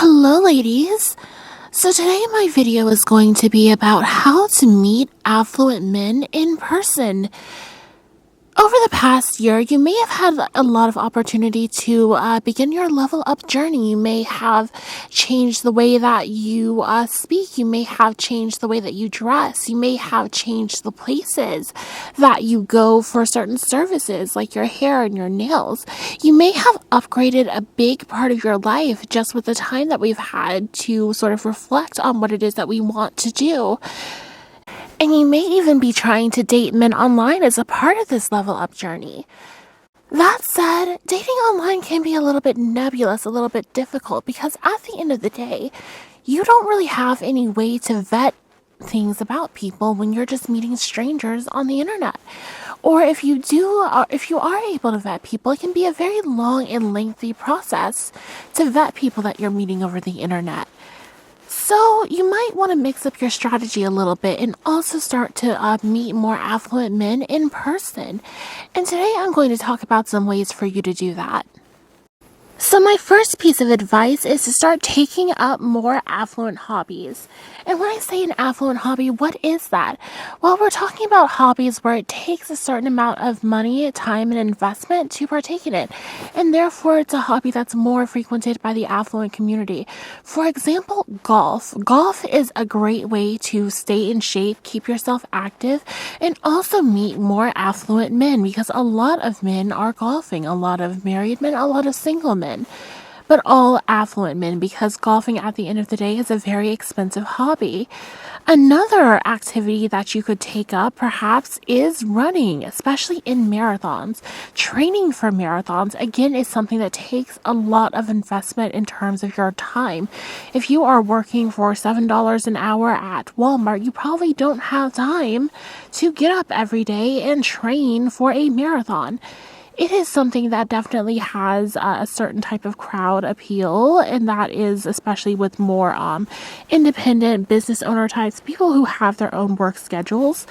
Hello ladies! So today my video is going to be about how to meet affluent men in person. Over the past year, you may have had a lot of opportunity to begin your level up journey. You may have changed the way that you speak. You may have changed the way that you dress. You may have changed the places that you go for certain services, like your hair and your nails. You may have upgraded a big part of your life just with the time that we've had to sort of reflect on what it is that we want to do. And you may even be trying to date men online as a part of this level up journey. That said, dating online can be a little bit nebulous, a little bit difficult, because at the end of the day, you don't really have any way to vet things about people when you're just meeting strangers on the internet. Or if you are able to vet people, it can be a very long and lengthy process to vet people that you're meeting over the internet. So you might want to mix up your strategy a little bit and also start to meet more affluent men in person. And today I'm going to talk about some ways for you to do that. So my first piece of advice is to start taking up more affluent hobbies. And when I say an affluent hobby, what is that? Well, we're talking about hobbies where it takes a certain amount of money, time, and investment to partake in it. And therefore, it's a hobby that's more frequented by the affluent community. For example, golf. Golf is a great way to stay in shape, keep yourself active, and also meet more affluent men, because a lot of men are golfing. A lot of married men, a lot of single men. But all affluent men, because golfing at the end of the day is a very expensive hobby. Another activity that you could take up perhaps is running, especially in marathons. Training for marathons, again, is something that takes a lot of investment in terms of your time. If you are working for $7 an hour at Walmart, you probably don't have time to get up every day and train for a marathon. It is something that definitely has a certain type of crowd appeal, and that is especially with more independent business owner types, people who have their own work schedules.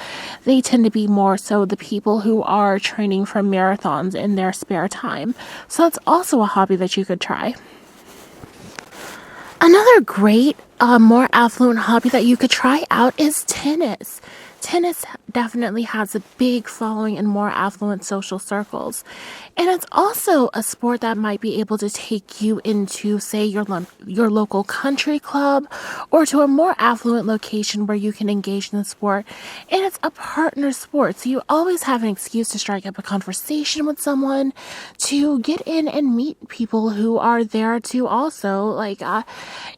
They tend to be more so the people who are training for marathons in their spare time. So that's also a hobby that you could try. Another great, more affluent hobby that you could try out is tennis. Tennis definitely has a big following in more affluent social circles. And it's also a sport that might be able to take you into, say, your local country club, or to a more affluent location where you can engage in the sport. And it's a partner sport, so you always have an excuse to strike up a conversation with someone, to get in and meet people who are there to also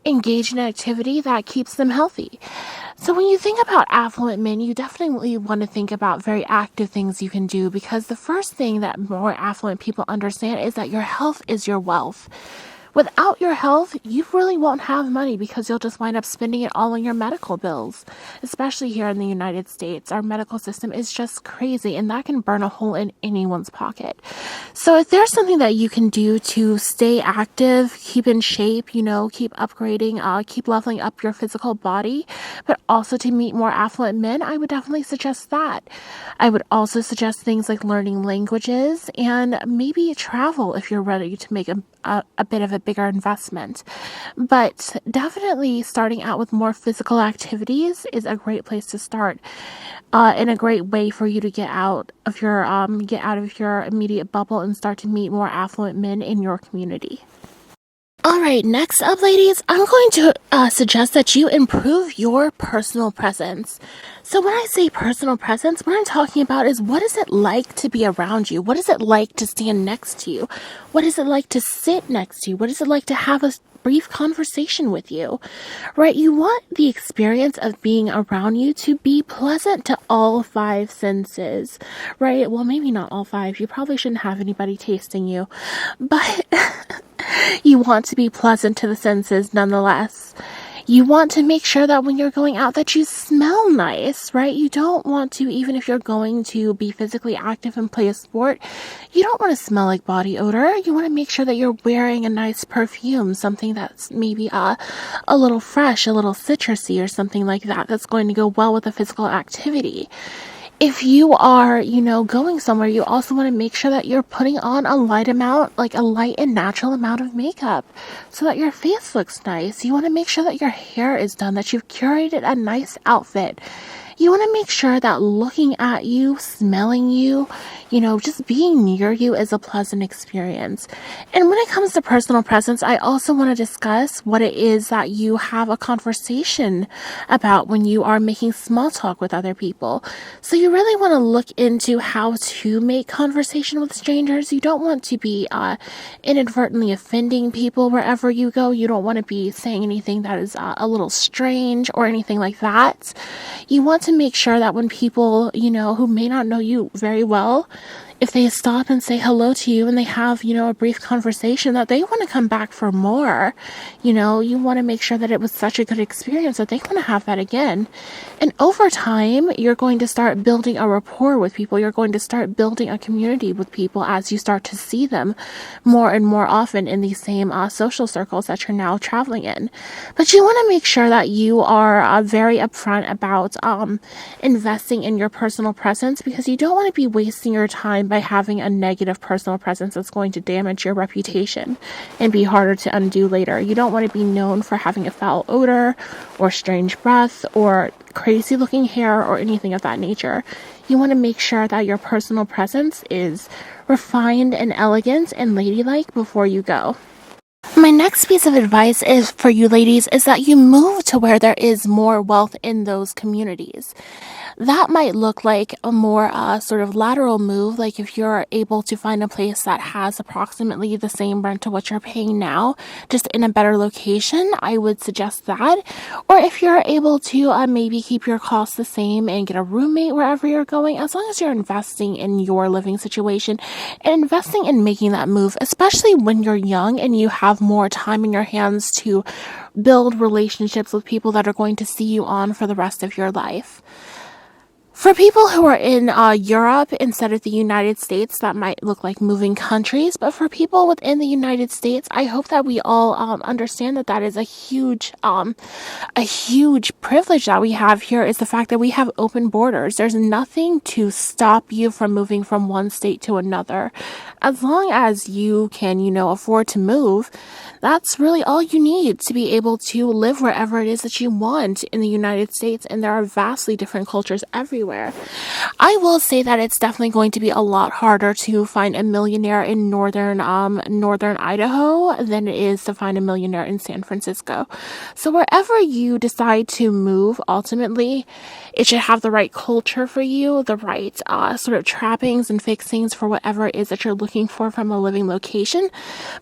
engage in an activity that keeps them healthy. So when you think about affluent men, you definitely want to think about very active things you can do, because the first thing that more affluent people understand is that your health is your wealth. Without your health, you really won't have money, because you'll just wind up spending it all on your medical bills. Especially here in the United States, our medical system is just crazy, and that can burn a hole in anyone's pocket. So if there's something that you can do to stay active, keep in shape, keep upgrading, keep leveling up your physical body, but also to meet more affluent men, I would definitely suggest that. I would also suggest things like learning languages and maybe travel if you're ready to make a bit of a bigger investment. But definitely starting out with more physical activities is a great place to start, and a great way for you to get out of your immediate bubble and start to meet more affluent men in your community. Alright, next up, ladies, I'm going to suggest that you improve your personal presence. So when I say personal presence, what I'm talking about is, what is it like to be around you? What is it like to stand next to you? What is it like to sit next to you? What is it like to have a brief conversation with you? Right? You want the experience of being around you to be pleasant to all five senses, right? Well, maybe not all five. You probably shouldn't have anybody tasting you, but you want to be pleasant to the senses nonetheless. You want to make sure that when you're going out that you smell nice, right? You don't want to, even if you're going to be physically active and play a sport, you don't want to smell like body odor. You want to make sure that you're wearing a nice perfume, something that's maybe a little fresh, a little citrusy or something like that, that's going to go well with the physical activity. if you are, going somewhere, you also want to make sure that you're putting on a light amount, like a light and natural amount of makeup so that your face looks nice. You want to make sure that your hair is done, that you've curated a nice outfit. You want to make sure that looking at you, smelling you, just being near you is a pleasant experience. And when it comes to personal presence, I also want to discuss what it is that you have a conversation about when you are making small talk with other people. So you really want to look into how to make conversation with strangers. You don't want to be inadvertently offending people wherever you go. You don't want to be saying anything that is a little strange or anything like that. You want to make sure that when people, who may not know you very well, if they stop and say hello to you and they have, a brief conversation, that they want to come back for more. You want to make sure that it was such a good experience that they want to have that again. And over time, you're going to start building a rapport with people. You're going to start building a community with people as you start to see them more and more often in these same social circles that you're now traveling in. But you want to make sure that you are very upfront about investing in your personal presence, because you don't want to be wasting your time by having a negative personal presence that's going to damage your reputation and be harder to undo later. You don't want to be known for having a foul odor or strange breath or crazy looking hair or anything of that nature. You want to make sure that your personal presence is refined and elegant and ladylike before you go. My next piece of advice is for you ladies is that you move to where there is more wealth in those communities. That might look like a more sort of lateral move, like if you're able to find a place that has approximately the same rent to what you're paying now, just in a better location, I would suggest that. Or if you're able to maybe keep your costs the same and get a roommate wherever you're going, as long as you're investing in your living situation and investing in making that move, especially when you're young and you have more time in your hands to build relationships with people that are going to see you on for the rest of your life. For people who are in Europe instead of the United States, that might look like moving countries. But for people within the United States, I hope that we all understand that that is a huge privilege that we have here, is the fact that we have open borders. There's nothing to stop you from moving from one state to another. As long as you can, afford to move, that's really all you need to be able to live wherever it is that you want in the United States. And there are vastly different cultures everywhere. I will say that it's definitely going to be a lot harder to find a millionaire in northern Idaho than it is to find a millionaire in San Francisco. So wherever you decide to move, ultimately, it should have the right culture for you, the right sort of trappings and fixings for whatever it is that you're looking for from a living location.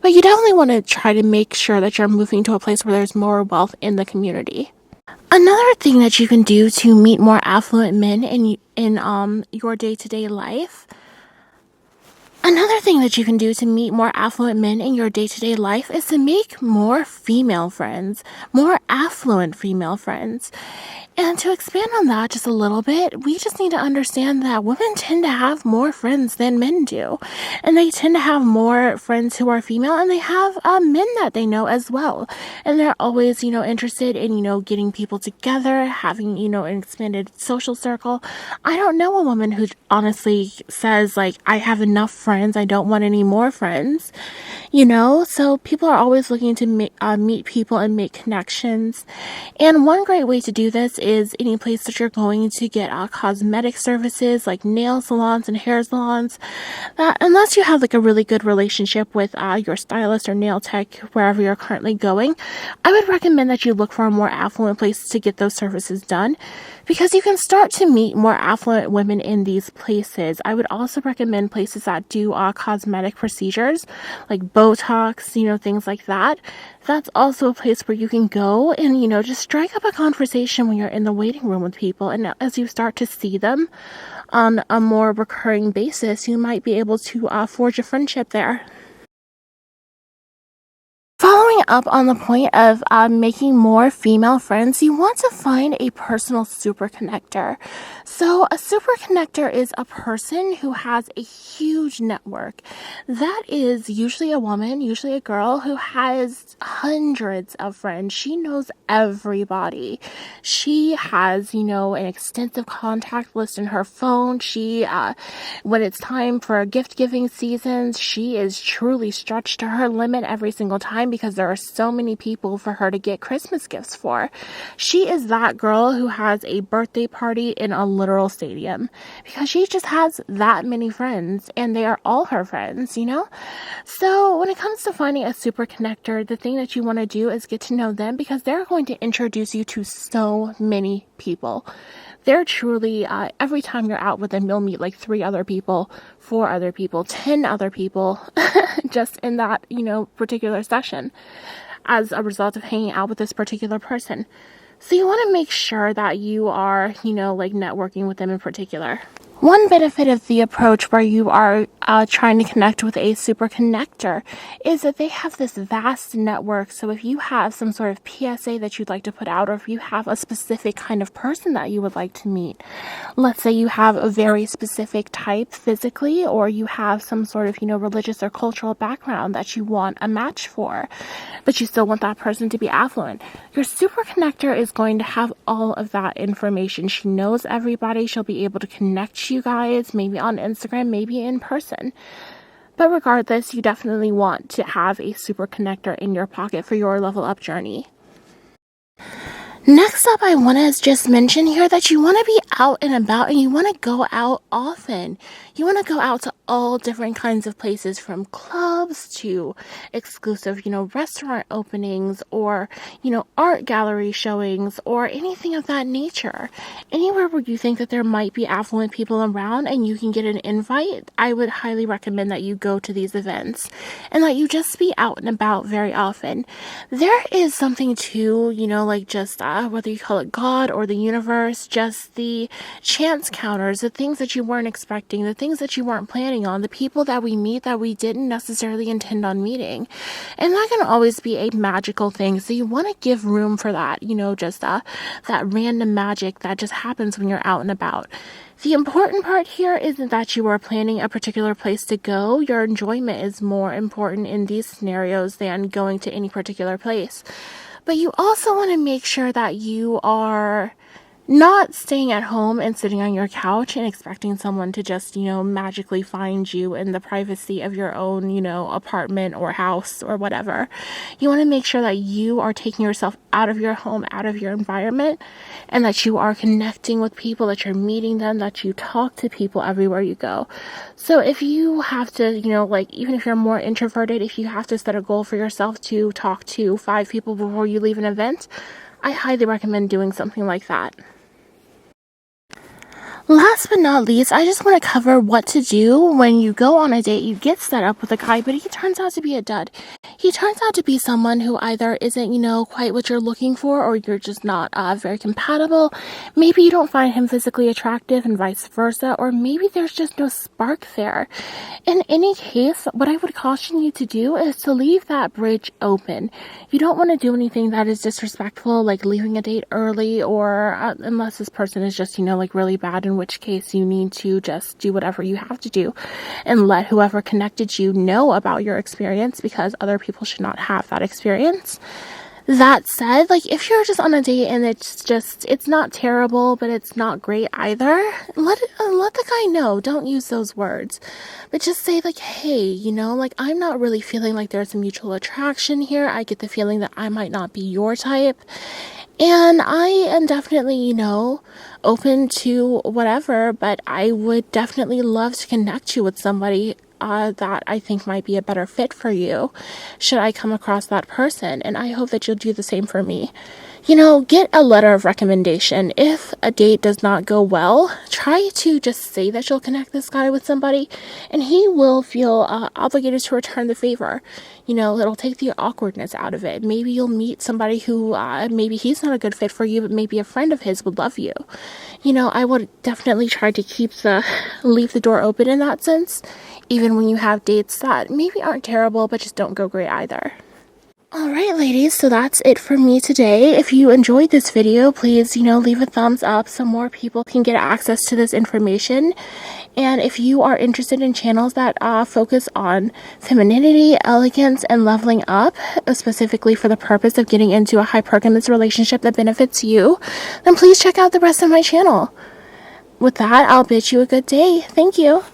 But you definitely want to try to make sure that you're moving to a place where there's more wealth in the community. Another thing that you can do to meet more affluent men in your day-to-day life. Another thing that you can do to meet more affluent men in your day-to-day life is to make more female friends, more affluent female friends. And to expand on that just a little bit, we just need to understand that women tend to have more friends than men do. And they tend to have more friends who are female, and they have men that they know as well. And they're always, interested in, getting people together, having, an expanded social circle. I don't know a woman who honestly says, I have enough friends, I don't want any more friends. So people are always looking to meet people and make connections. And one great way to do this is any place that you're going to get cosmetic services like nail salons and hair salons. That unless you have a really good relationship with your stylist or nail tech wherever you're currently going, I would recommend that you look for a more affluent place to get those services done, because you can start to meet more affluent women in these places. I would also recommend places that do cosmetic procedures like Botox, things like that. That's also a place where you can go and, just strike up a conversation when you're in the waiting room with people. And as you start to see them on a more recurring basis, you might be able to forge a friendship there. Following up on the point of making more female friends, you want to find a personal super connector. So a super connector is a person who has a huge network. That is usually a woman, usually a girl who has hundreds of friends. She knows everybody. She has, an extensive contact list in her phone. She, when it's time for gift giving seasons, she is truly stretched to her limit every single time because there are so many people for her to get Christmas gifts for. She is that girl who has a birthday party in a literal stadium because she just has that many friends and they are all her friends, So when it comes to finding a super connector, the thing that you want to do is get to know them because they're going to introduce you to so many people. They're truly, every time you're out with them, you'll meet like 3 other people, 4 other people, 10 other people just in that, particular session as a result of hanging out with this particular person. So you want to make sure that you are, networking with them in particular. One benefit of the approach where you are trying to connect with a super connector is that they have this vast network. So if you have some sort of PSA that you'd like to put out, or if you have a specific kind of person that you would like to meet, let's say you have a very specific type physically, or you have some sort of, religious or cultural background that you want a match for, but you still want that person to be affluent. Your super connector is going to have all of that information. She knows everybody. She'll be able to connect you guys, maybe on Instagram, maybe in person. But regardless, you definitely want to have a super connector in your pocket for your level up journey. Next up, I want to just mention here that you want to be out and about and you want to go out often. You want to go out to all different kinds of places, from clubs to exclusive, restaurant openings, or, art gallery showings, or anything of that nature. Anywhere where you think that there might be affluent people around and you can get an invite, I would highly recommend that you go to these events and that you just be out and about very often. There is something to, just whether you call it God or the universe, just the chance counters, the things that you weren't expecting, the things that you weren't planning on, the people that we meet that we didn't necessarily intend on meeting. And that can always be a magical thing. So you want to give room for that, just that random magic that just happens when you're out and about. The important part here isn't that you are planning a particular place to go. Your enjoyment is more important in these scenarios than going to any particular place. But you also want to make sure that you are not staying at home and sitting on your couch and expecting someone to just, magically find you in the privacy of your own, apartment or house or whatever. You want to make sure that you are taking yourself out of your home, out of your environment, and that you are connecting with people, that you're meeting them, that you talk to people everywhere you go. So if you have to, even if you're more introverted, if you have to set a goal for yourself to talk to 5 people before you leave an event, I highly recommend doing something like that. Last but not least, I just want to cover what to do when you go on a date, you get set up with a guy, but he turns out to be a dud. He turns out to be someone who either isn't, quite what you're looking for, or you're just not very compatible. Maybe you don't find him physically attractive and vice versa, or maybe there's just no spark there. In any case, what I would caution you to do is to leave that bridge open. You don't want to do anything that is disrespectful, like leaving a date early, or unless this person is just, really bad, in which case you need to just do whatever you have to do and let whoever connected you know about your experience, because other people should not have that experience. That said, if you're just on a date and it's not terrible, but it's not great either, let the guy know. Don't use those words, but just say hey, I'm not really feeling like there's a mutual attraction here. I get the feeling that I might not be your type. And I am definitely, open to whatever, but I would definitely love to connect you with somebody that I think might be a better fit for you, should I come across that person. And I hope that you'll do the same for me. Get a letter of recommendation. If a date does not go well, try to just say that you'll connect this guy with somebody, and he will feel obligated to return the favor. It'll take the awkwardness out of it. Maybe you'll meet somebody who maybe he's not a good fit for you, but maybe a friend of his would love you. I would definitely try to leave the door open in that sense, even when you have dates that maybe aren't terrible, but just don't go great either. Alright, ladies, so that's it for me today. If you enjoyed this video, please, leave a thumbs up so more people can get access to this information. And if you are interested in channels that focus on femininity, elegance, and leveling up, specifically for the purpose of getting into a hypergamous relationship that benefits you, then please check out the rest of my channel. With that, I'll bid you a good day. Thank you.